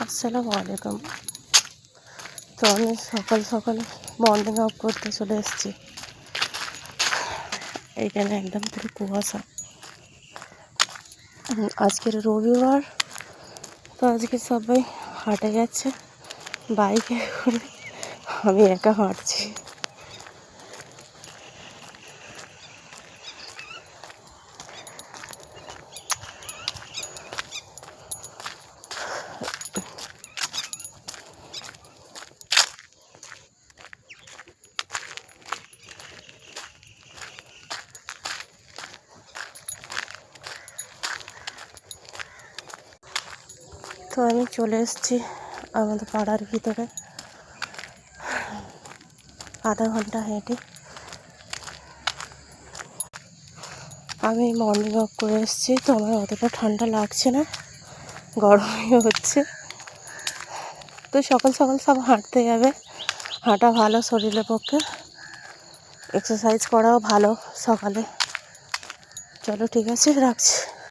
আসসালামু আলাইকুম। তো আমি সকাল সকাল মর্নিং ওয়াক করতে চলে এসেছি। এইখানে একদম পুরো কুয়াশা। আজকের রবিবার, তো আজকে সবাই হাঁটে যাচ্ছে বাইকে করে, আমি একা হাঁটছি। তো আমি চলে এসেছি আমাদের পাড়ার ভিতরে। আধা ঘন্টা হেঁটে আমি মর্নিং ওয়াক করে এসেছি। তো আমার অতটা ঠান্ডা লাগছে না, গরমই হচ্ছে। তো সকাল সকাল সব হাঁটতে যাবে, হাঁটা ভালো শরীরের পক্ষে, এক্সারসাইজ করাও ভালো সকালে। চলো ঠিক আছে, রাখছি।